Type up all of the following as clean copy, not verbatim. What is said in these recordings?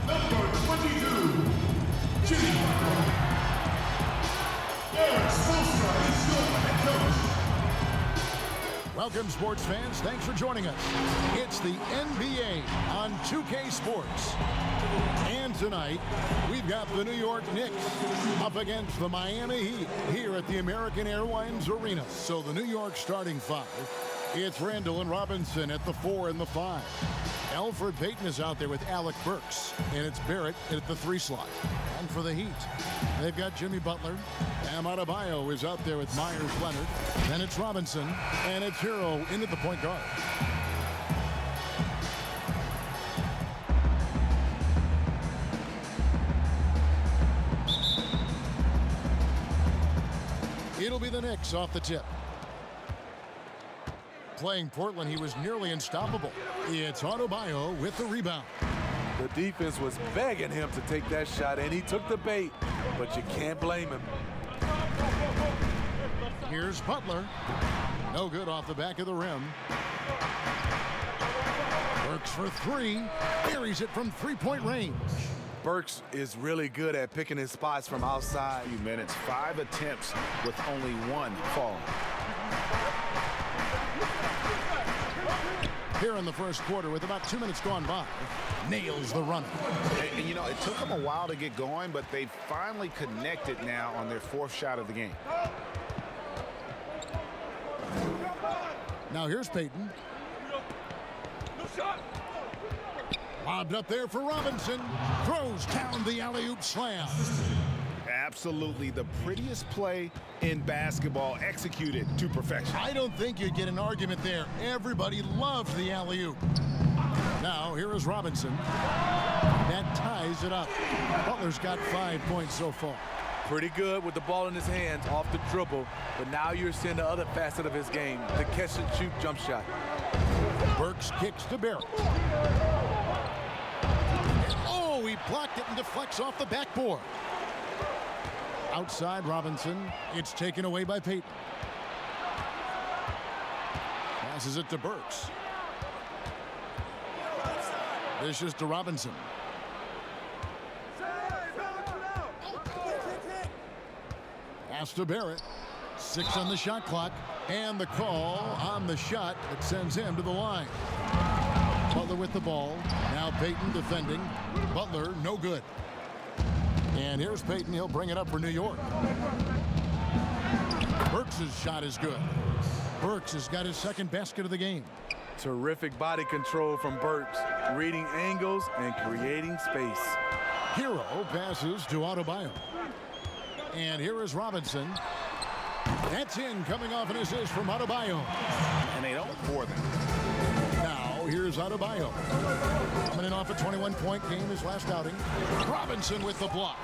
Number 22, JimmyBuckets. Derrick is your head coach. Welcome, sports fans. Thanks for joining us. It's the NBA on 2K Sports. And tonight, we've got the New York Knicks up against the Miami Heat here at the American Airlines Arena. So the New York starting five, it's Randle and Robinson at the 4 and the 5. Elfrid Payton is out there with Alec Burks, and it's Barrett at the 3 slot. And for the Heat, they've got Jimmy Butler. Adebayo is out there with Myers Leonard. Then it's Robinson, and it's Herro into the point guard. It'll be the Knicks off the tip. Playing Portland, he was nearly unstoppable. It's Adebayo with the rebound. The defense was begging him to take that shot, and he took the bait, but you can't blame him. Here's Butler. No good off the back of the rim. Burks for 3. Buries it from three-point range. Burks is really good at picking his spots from outside. Few minutes, 5 attempts with only 1 falling. Here in the first quarter with about 2 minutes gone by, nails the runner. And you know, it took them a while to get going, but they finally connected now on their 4th shot of the game. Now here's Payton. Lobbed up there for Robinson. Throws down the alley-oop slam. Absolutely the prettiest play in basketball, executed to perfection. I don't think you'd get an argument there. Everybody loves the alley-oop. Now here is Robinson. That ties it up. Butler's got 5 points so far. Pretty good with the ball in his hands off the dribble, but now you're seeing the other facet of his game, the catch-and-shoot jump shot. Burks kicks to Barrett. Oh, he blocked it and deflects off the backboard. Outside Robinson. It's taken away by Payton. Passes it to Burks. Dishes to Robinson. Pass to Barrett. 6 on the shot clock. And the call on the shot that sends him to the line. Butler with the ball. Now Payton defending. Butler, no good. And here's Payton. He'll bring it up for New York. Burks' shot is good. Burks has got his 2nd basket of the game. Terrific body control from Burks, reading angles and creating space. Herro passes to Adebayo. And here is Robinson. That's in, coming off an assist from Adebayo. And they don't pour them. Now, here's Adebayo. Coming in off a 21-point game his last outing. Robinson with the block.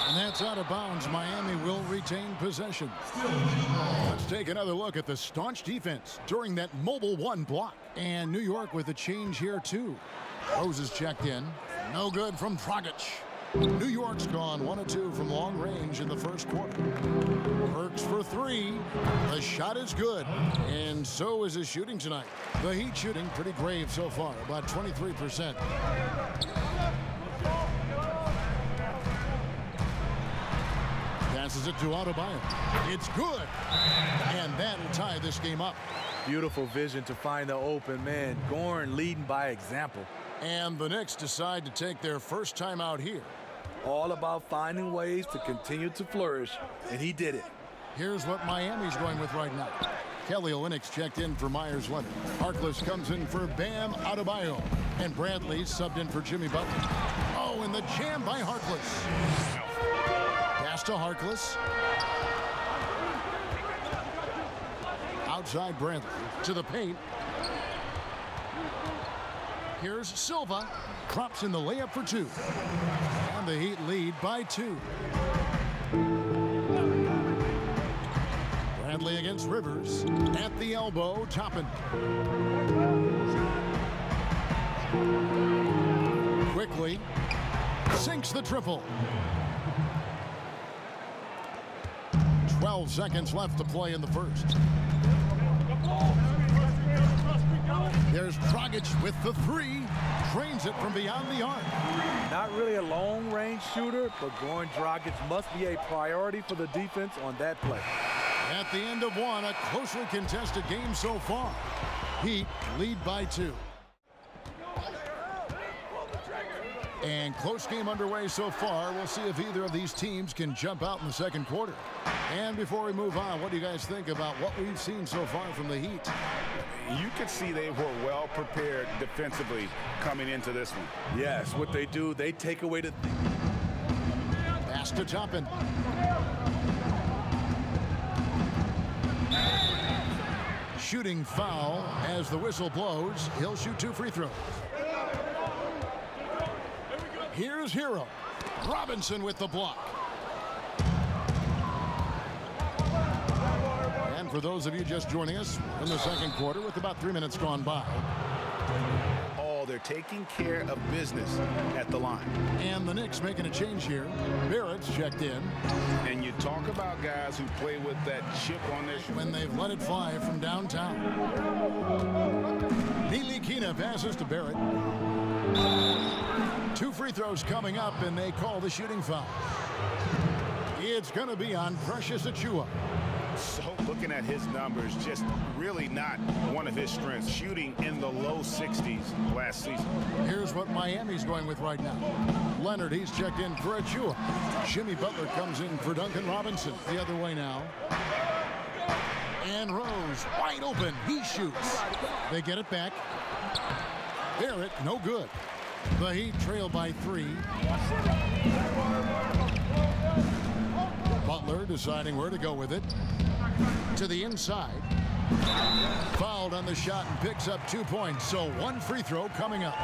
And that's out of bounds. Miami will retain possession. Let's take another look at the staunch defense during that mobile 1 block. And New York with a change here, too. Rose is checked in. No good from Dragic. New York's gone 1 of 2 from long range in the first quarter. Burks for 3. The shot is good, and so is his shooting tonight. The Heat shooting pretty grave so far, about 23%. Passes it to Adebayo. It's good, and that'll tie this game up. Beautiful vision to find the open man. Gorn leading by example. And the Knicks decide to take their first time out here. All about finding ways to continue to flourish, and he did it. Here's what Miami's going with right now. Kelly Olynyk's checked in for Myers Leonard. Harkless comes in for Bam Adebayo. And Bradley subbed in for Jimmy Butler. Oh, and the jam by Harkless. Pass to Harkless. Outside Bradley to the paint. Here's Silva. Drops in the layup for 2. And the Heat lead by 2. Bradley against Rivers. At the elbow, Toppin. Quickly. Sinks the triple. 12 seconds left to play in the first. There's Dragic with the 3. drains it from beyond the arc. Not really a long-range shooter, but going Dragic must be a priority for the defense on that play. At the end of one, a closely contested game so far. Heat lead by 2. And close game underway so far. We'll see if either of these teams can jump out in the second quarter. And before we move on, what do you guys think about what we've seen so far from the Heat? You could see they were well prepared defensively coming into this one. Yes, what they do, they take away the... Pass to Toppin. Shooting foul as the whistle blows. He'll shoot 2 free throws. Here's Herro. Robinson with the block. And for those of you just joining us in the second quarter with about 3 minutes gone by. Oh, they're taking care of business at the line. And the Knicks making a change here. Barrett's checked in. And you talk about guys who play with that chip on their shoulder. When they've let it fly from downtown. Ntilikina passes to Barrett. 2 free throws coming up, and they call the shooting foul. It's going to be on Precious Achiuwa. So looking at his numbers, just really not one of his strengths. Shooting in the low 60s last season. Here's what Miami's going with right now. Leonard, he's checked in for Achiuwa. Jimmy Butler comes in for Duncan Robinson. The other way now. And Rose wide open. He shoots. They get it back. Barrett, no good. The Heat trail by 3. Butler deciding where to go with it. To the inside. Fouled on the shot and picks up 2 points. So 1 free throw coming up.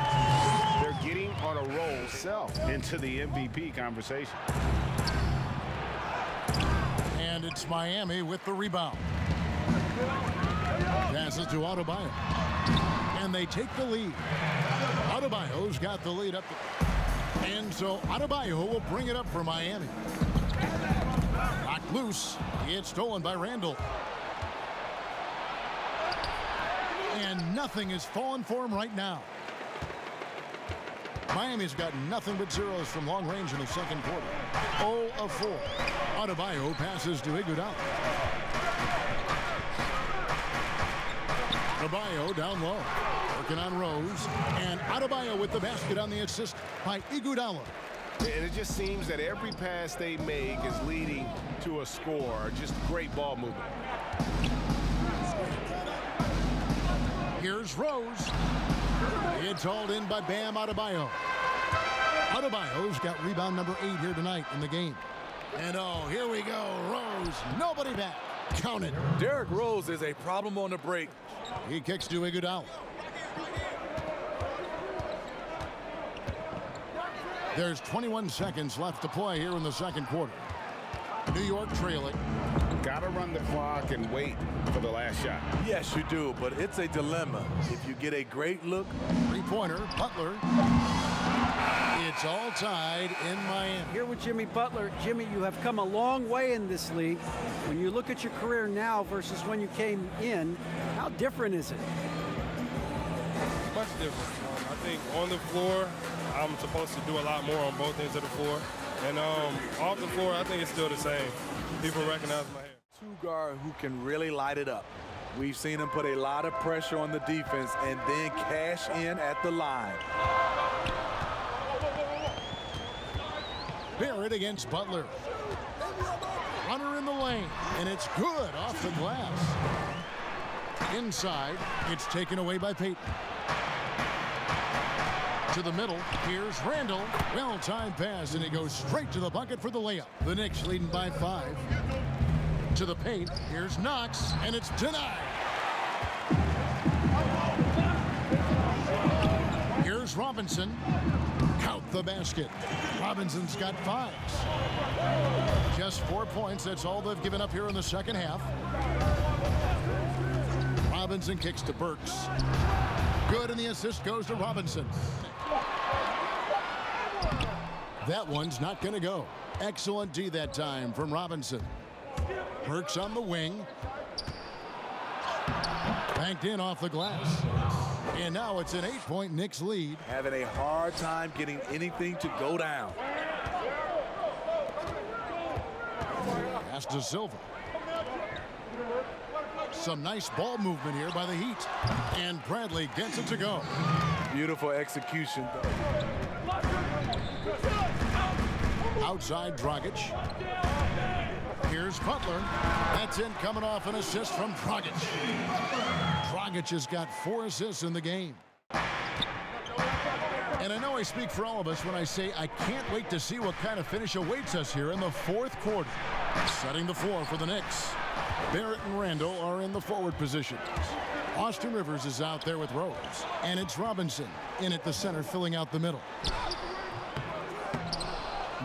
They're getting on a roll self into the MVP conversation. And it's Miami with the rebound. Passes to Adebayo. And they take the lead. Adebayo's got the lead up. And so Adebayo will bring it up for Miami. Knocked loose. It's stolen by Randle. And nothing is falling for him right now. Miami's got nothing but zeros from long range in the second quarter. 0 of 4. Adebayo passes to Iguodala. Adebayo down low. Working on Rose. And Adebayo with the basket on the assist by Iguodala. And it just seems that every pass they make is leading to a score. Just great ball movement. Here's Rose. It's hauled in by Bam Adebayo. Adebayo's got rebound number 8 here tonight in the game. And oh, here we go. Rose. Nobody back. Count it. Derrick Rose is a problem on the break. He kicks to Iguodala. There's 21 seconds left to play here in the second quarter. New York trailing. Got to run the clock and wait for the last shot. Yes, you do, but it's a dilemma. If you get a great look. Three-pointer, Butler. It's all tied in Miami. Here with Jimmy Butler. Jimmy, you have come a long way in this league. When you look at your career now versus when you came in, how different is it? Much different. I think on the floor, I'm supposed to do a lot more on both ends of the floor. And off the floor, I think it's still the same. People recognize my hair. Two guard who can really light it up. We've seen him put a lot of pressure on the defense and then cash in at the line. Barrett against Butler. Runner in the lane, and it's good off the glass. Inside, it's taken away by Payton. To the middle, here's Randle. Well-timed pass, and he goes straight to the bucket for the layup. The Knicks leading by 5. To the paint, here's Knox, and it's denied. Here's Robinson. Count the basket. Robinson's got 5. Just 4 points. That's all they've given up here in the second half. Robinson kicks to Burks. Good, and the assist goes to Robinson. That one's not going to go. Excellent D that time from Robinson. Burks on the wing. Banked in off the glass. And now it's an 8-point Knicks lead. Having a hard time getting anything to go down. Pass to Silva. Some nice ball movement here by the Heat. And Bradley gets it to go. Beautiful execution. Outside Dragic. Here's Butler. That's in, coming off an assist from Dragic. Dragic has got 4 assists in the game. And I know I speak for all of us when I say I can't wait to see what kind of finish awaits us here in the 4th quarter. Setting the floor for the Knicks. Barrett and Randle are in the forward positions. Austin Rivers is out there with Rose. And it's Robinson in at the center, filling out the middle.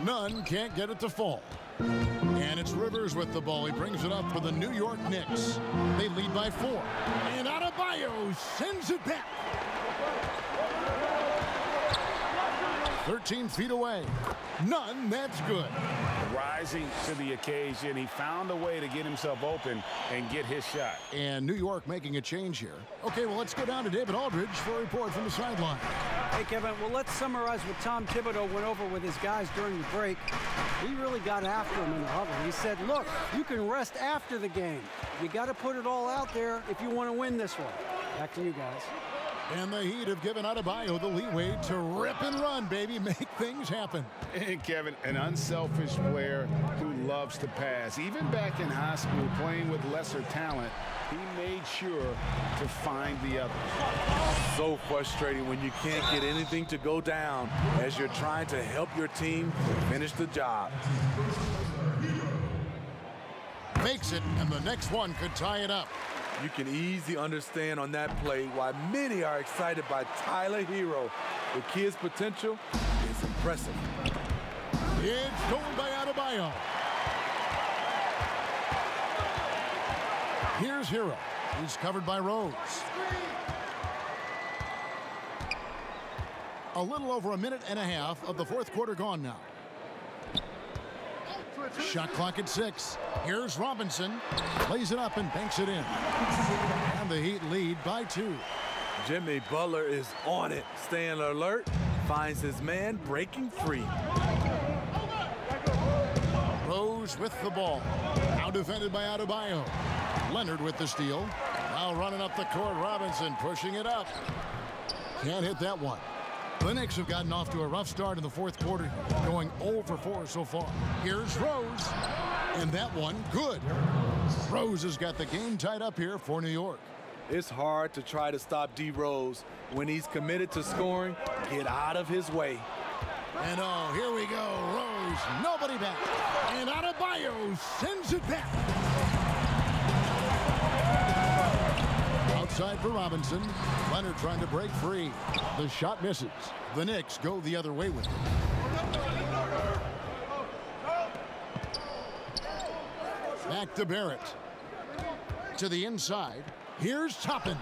None can't get it to fall. And it's Rivers with the ball. He brings it up for the New York Knicks. They lead by 4. And Adebayo sends it back. 13 feet away. None, that's good. Rising to the occasion, he found a way to get himself open and get his shot. And New York making a change here. Okay, well, let's go down to David Aldridge for a report from the sideline. Hey, Kevin, well, let's summarize what Tom Thibodeau went over with his guys during the break. He really got after him in the huddle. He said, look, you can rest after the game. You got to put it all out there if you want to win this one. Back to you guys. And the Heat have given Adebayo the leeway to rip and run, baby. Make things happen. And Kevin, an unselfish player who loves to pass. Even back in high school, playing with lesser talent, he made sure to find the other. So frustrating when you can't get anything to go down as you're trying to help your team finish the job. Makes it, and the next one could tie it up. You can easily understand on that play why many are excited by Tyler Herro. The kid's potential is impressive. It's stolen by Adebayo. Here's Herro. He's covered by Rose. A little over a minute and a half of the 4th quarter gone now. Shot clock at 6. Here's Robinson. Plays it up and banks it in. And the Heat lead by 2. Jimmy Butler is on it. Staying alert. Finds his man breaking free. Rose with the ball. Now defended by Adebayo. Leonard with the steal. Now running up the court. Robinson pushing it up. Can't hit that one. The Knicks have gotten off to a rough start in the 4th quarter, going 0 for 4 so far. Here's Rose, and that one, good. Rose has got the game tied up here for New York. It's hard to try to stop D. Rose. When he's committed to scoring, get out of his way. And oh, here we go, Rose, nobody back. And Adebayo sends it back. Outside for Robinson. Leonard trying to break free. The shot misses. The Knicks go the other way with it. Back to Barrett. To the inside. Here's Toppin.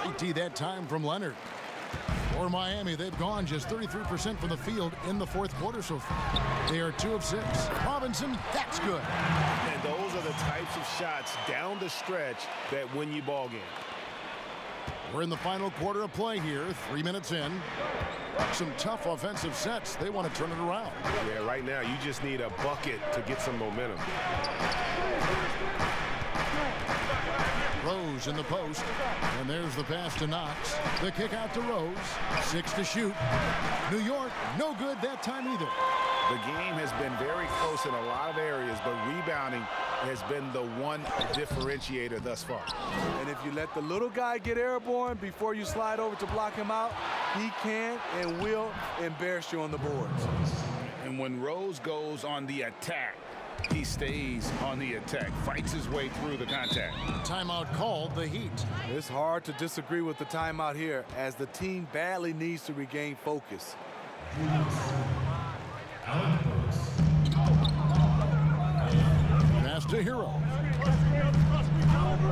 AT that time from Leonard. For Miami, they've gone just 33% from the field in the 4th quarter so far. They are 2 of 6. Robinson, that's good. And those are the types of shots down the stretch that win you ball games. We're in the final quarter of play here, 3 minutes in. Some tough offensive sets. They want to turn it around. Yeah, right now you just need a bucket to get some momentum. Rose in the post, and there's the pass to Knox. The kick out to Rose. 6 to shoot. New York, no good that time either. The game has been very close in a lot of areas, but rebounding has been the one differentiator thus far. And if you let the little guy get airborne before you slide over to block him out, he can and will embarrass you on the boards. And when Rose goes on the attack, he stays on the attack, fights his way through the contact. Timeout called, the Heat. It's hard to disagree with the timeout here as the team badly needs to regain focus. Pass to Herro.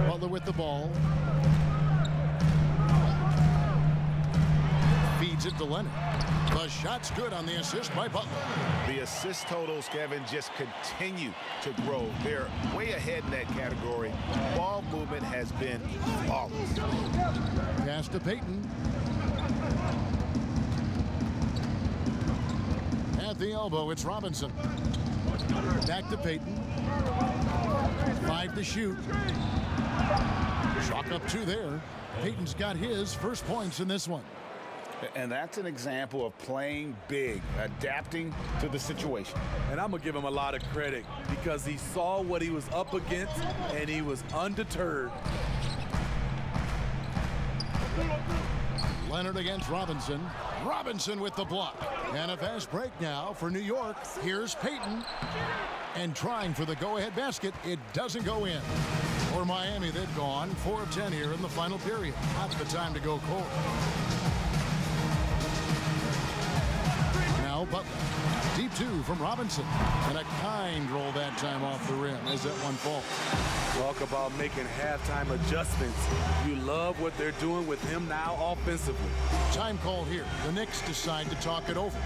Butler with the ball. Feeds it to Leonard. The shot's good on the assist by Butler. The assist totals, Kevin, just continue to grow. They're way ahead in that category. Ball movement has been flawless. Pass to Payton. At the elbow, it's Robinson. Back to Payton. 5 to shoot. Chalk up 2 there. Payton's got his first points in this one. And that's an example of playing big, adapting to the situation. And I'm going to give him a lot of credit because he saw what he was up against and he was undeterred. Leonard against Robinson. Robinson with the block. And a fast break now for New York. Here's Payton. And trying for the go-ahead basket. It doesn't go in. For Miami, they've gone 4 of 10 here in the final period. Not the time to go cold. Now Butler. Deep 2 from Robinson. And a kind roll that time off the rim as that one falls. Talk about making halftime adjustments. You love what they're doing with him now offensively. Time call here. The Knicks decide to talk it over.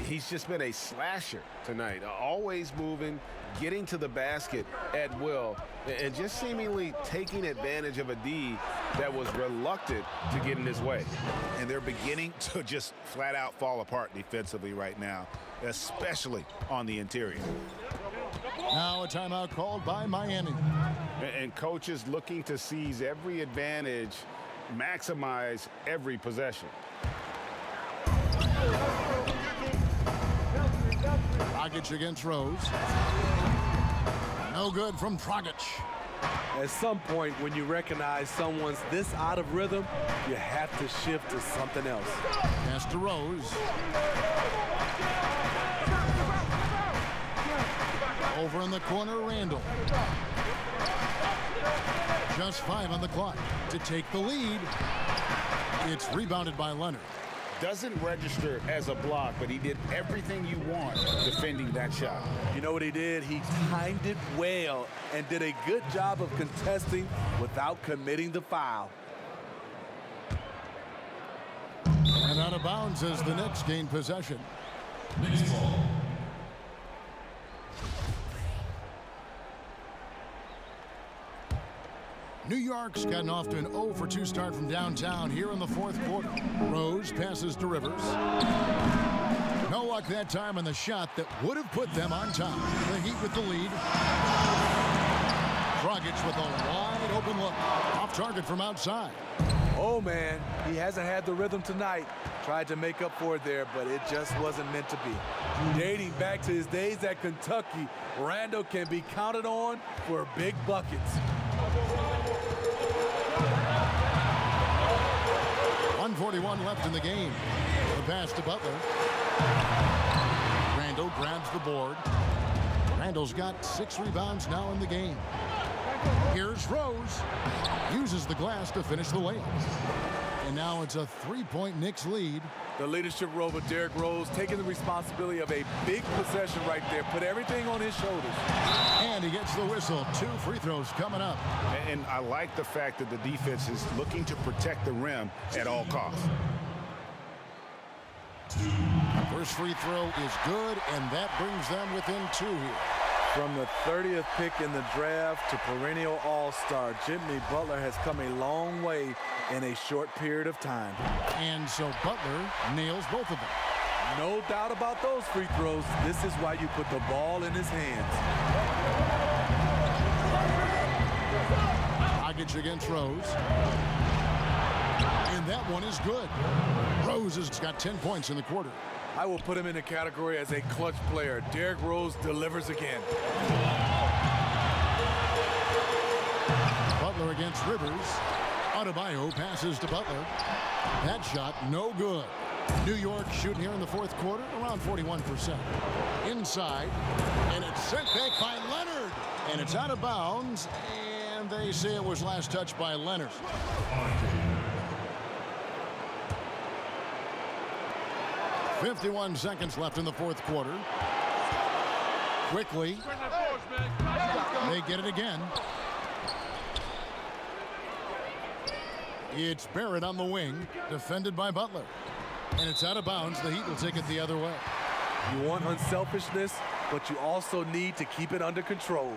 He's just been a slasher tonight, always moving, getting to the basket at will, and just seemingly taking advantage of a D that was reluctant to get in his way. And they're beginning to just flat out fall apart defensively right now, especially on the interior. Now a timeout called by Miami. And coaches looking to seize every advantage, maximize every possession. Dragic against Rose. No good from Dragic. At some point, when you recognize someone's this out of rhythm, you have to shift to something else. Pass to Rose. Over in the corner, Randle. Just 5 on the clock to take the lead. It's rebounded by Leonard. Doesn't register as a block, but he did everything you want defending that shot. You know what he did? He timed it well and did a good job of contesting without committing the foul. And out of bounds as the Knicks gain possession. Knicks ball. New York's gotten off to an 0 for 2 start from downtown here in the 4th quarter. Rose passes to Rivers. No luck that time on the shot that would have put them on top. The Heat with the lead. Dragic with a wide open look. Off target from outside. Oh, man, he hasn't had the rhythm tonight. Tried to make up for it there, but it just wasn't meant to be. Dating back to his days at Kentucky, Randle can be counted on for big buckets. 1:41 left in the game. The pass to Butler. Randle grabs the board. Randle's got 6 rebounds now in the game. Here's Rose. Uses the glass to finish the layup. And now it's a 3-point Knicks lead. The leadership role of Derrick Rose, taking the responsibility of a big possession right there. Put everything on his shoulders. And he gets the whistle. 2 free throws coming up. And I like the fact that the defense is looking to protect the rim at all costs. First free throw is good, and that brings them within 2 here. From the 30th pick in the draft to perennial all-star, Jimmy Butler has come a long way in a short period of time. And so Butler nails both of them. No doubt about those free throws. This is why you put the ball in his hands. Dragic against Rose. And that one is good. Rose has got 10 points in the quarter. I will put him in the category as a clutch player. Derrick Rose delivers again. Butler against Rivers. Adebayo passes to Butler. That shot, no good. New York shooting here in the 4th quarter, around 41%. Inside, and it's sent back by Leonard. And it's out of bounds, and they say it was last touched by Leonard. 51 seconds left in the 4th quarter. Quickly, they get it again. It's Barrett on the wing, defended by Butler. And it's out of bounds. The Heat will take it the other way. You want unselfishness, but you also need to keep it under control.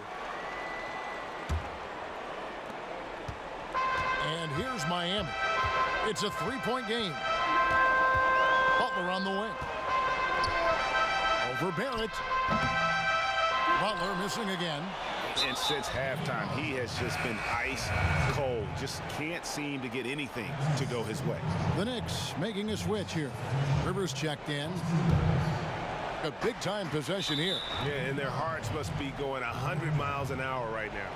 And here's Miami. It's a three-point game. Butler on the wing. Over Barrett. Butler missing again. And since halftime, he has just been ice cold. Just can't seem to get anything to go his way. The Knicks making a switch here. Rivers checked in. A big-time possession here. Yeah, and their hearts must be going 100 miles an hour right now.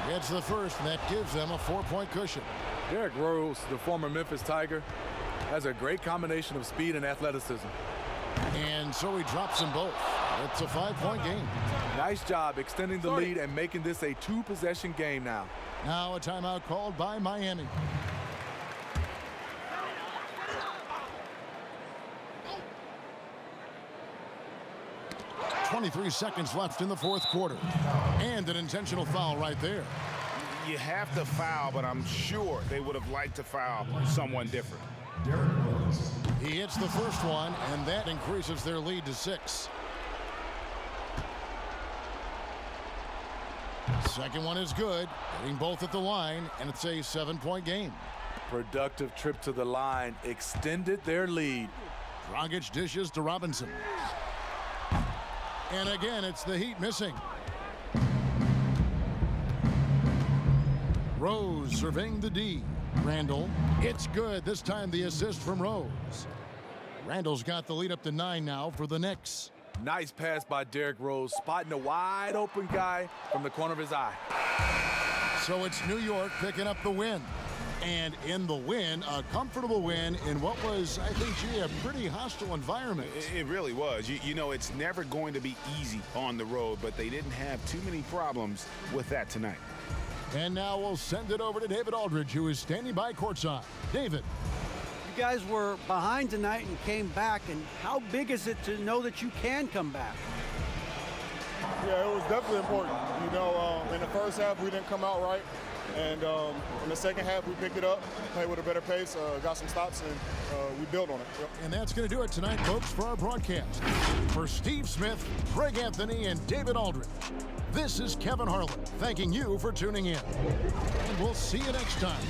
It's the first, and that gives them a 4-point cushion. Derrick Rose, the former Memphis Tiger, has a great combination of speed and athleticism. And so he drops them both. It's a 5-point game. Nice job extending the lead and making this a 2-possession game now. Now a timeout called by Miami. .23 seconds left in the fourth quarter. And an intentional foul right there. You have to foul, but I'm sure they would have liked to foul someone different. He hits the first one, and that increases their lead to 6. Second one is good, hitting both at the line, and it's a 7-point game. Productive trip to the line extended their lead. Dragic dishes to Robinson. And again, it's the Heat missing. Rose surveying the D. Randle, it's good. This time the assist from Rose. Randle's got the lead up to 9 now for the Knicks. Nice pass by Derrick Rose, spotting a wide open guy from the corner of his eye. So it's New York picking up the win. And in the win, a comfortable win in what was, I think, gee, a pretty hostile environment. It really was. You know, it's never going to be easy on the road, but they didn't have too many problems with that tonight. And now we'll send it over to David Aldridge, who is standing by courtside. David. You guys were behind tonight and came back, and how big is it to know that you can come back? Yeah, it was definitely important. You know, in the first half, we didn't come out right. And in the second half, we picked it up, played with a better pace, got some stops, and we built on it. Yep. And that's going to do it tonight, folks, for our broadcast. For Steve Smith, Greg Anthony, and David Aldridge, this is Kevin Harlan thanking you for tuning in. And we'll see you next time.